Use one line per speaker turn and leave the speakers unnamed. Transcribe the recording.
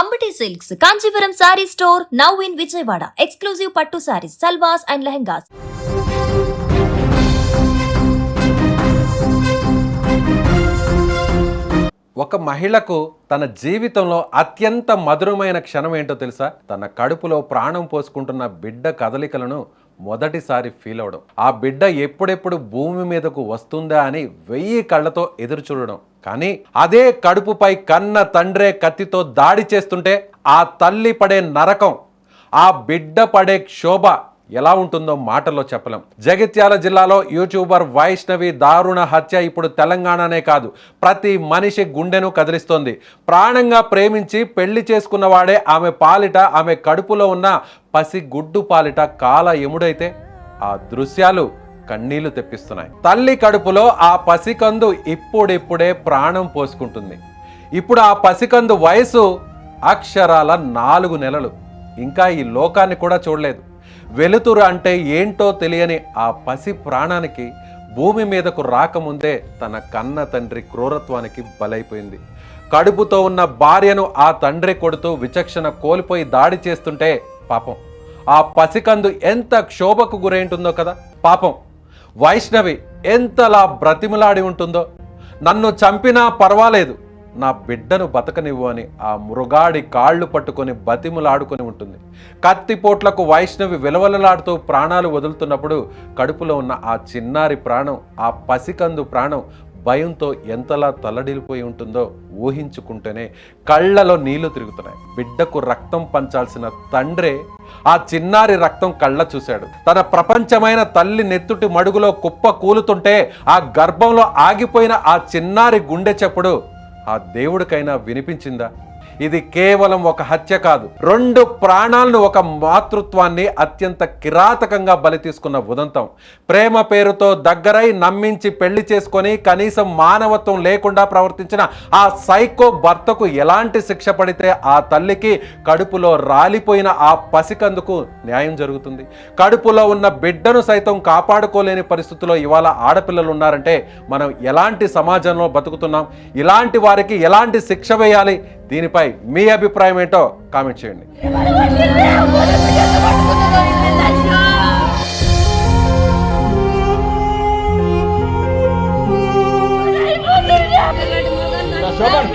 Ambati Silks, Kanchipuram Saree Store, now in Vijayawada. Exclusive Pattu Sarees, Salwas and Lehengas.
ఒక మహిళకు తన జీవితంలో అత్యంత మధురమైన క్షణం ఏంటో తెలుసా? తన కడుపులో ప్రాణం పోసుకుంటున్న బిడ్డ కదలికలను మొదటిసారి ఫీల్ అవడం. ఆ బిడ్డ ఎప్పుడెప్పుడు భూమి మీదకు వస్తుందా అని 1000 కళ్ళతో ఎదురు చూడడం. కానీ అదే కడుపుపై కన్న తండ్రే కత్తితో దాడి చేస్తుంటే ఆ తల్లి పడే నరకం, ఆ బిడ్డ పడే క్షోభ ఎలా ఉంటుందో మాటల్లో చెప్పలేం. జగిత్యాల జిల్లాలో యూట్యూబర్ వైష్ణవి దారుణ హత్య ఇప్పుడు తెలంగాణనే కాదు, ప్రతి మనిషి గుండెను కదిలిస్తోంది. ప్రాణంగా ప్రేమించి పెళ్లి చేసుకున్నవాడే ఆమె పాలిట, ఆమె కడుపులో ఉన్న పసి గుడ్డు పాలిట కాల ఎముడైతే ఆ దృశ్యాలు కన్నీళ్లు తెప్పిస్తున్నాయి. తల్లి కడుపులో ఆ పసికందు ఇప్పుడిప్పుడే ప్రాణం పోసుకుంటుంది. ఇప్పుడు ఆ పసికందు వయసు అక్షరాల 4 నెలలు. ఇంకా ఈ లోకాన్ని కూడా చూడలేదు. వెలుతురు అంటే ఏంటో తెలియని ఆ పసి ప్రాణానికి భూమి మీదకు రాకముందే తన కన్న తండ్రి క్రూరత్వానికి బలైపోయింది. కడుపుతో ఉన్న భార్యను ఆ తండ్రి కొడుతూ విచక్షణ కోల్పోయి దాడి చేస్తుంటే పాపం ఆ పసికందు ఎంత క్షోభకు గురైంటుందో కదా. పాపం వైష్ణవి ఎంతలా బ్రతిమలాడి ఉంటుందో. నన్ను చంపినా పర్వాలేదు, నా బిడ్డను బతకనివ్వు అని ఆ మృగాడి కాళ్ళు పట్టుకొని బతిములాడుకొని ఉంటుంది. కత్తిపోట్లకు వైష్ణవి విలవలలాడుతూ ప్రాణాలు వదులుతున్నప్పుడు కడుపులో ఉన్న ఆ చిన్నారి ప్రాణం, ఆ పసికందు ప్రాణం భయంతో ఎంతలా తల్లడిల్లిపోయి ఉంటుందో ఊహించుకుంటేనే కళ్ళలో నీళ్లు తిరుగుతున్నాయి. బిడ్డకు రక్తం పంచాల్సిన తండ్రే ఆ చిన్నారి రక్తం కళ్ళ చూశాడు. తన ప్రపంచమైన తల్లి నెత్తుటి మడుగులో కుప్ప కూలుతుంటే ఆ గర్భంలో ఆగిపోయిన ఆ చిన్నారి గుండె చప్పుడు ఆ దేవుడికైనా వినిపించిందా? ఇది కేవలం ఒక హత్య కాదు, 2 ప్రాణాలను, ఒక మాతృత్వాన్ని అత్యంత కిరాతకంగా బలి తీసుకున్న ఉదంతం. ప్రేమ పేరుతో దగ్గరై నమ్మించి పెళ్లి చేసుకొని కనీసం మానవత్వం లేకుండా ప్రవర్తించిన ఆ సైకో భర్తకు ఎలాంటి శిక్ష పడితే ఆ తల్లికి కడుపులో రాలిపోయిన ఆ పసికందుకు న్యాయం జరుగుతుంది? కడుపులో ఉన్న బిడ్డను సైతం కాపాడుకోలేని పరిస్థితుల్లో ఇవాళ ఆడపిల్లలు ఉన్నారంటే మనం ఎలాంటి సమాజంలో బతుకుతున్నాం? ఇలాంటి వారికి ఎలాంటి శిక్ష వేయాలి? దీనిపై మీ అభిప్రాయం ఏంటో కామెంట్ చేయండి.
శోభన్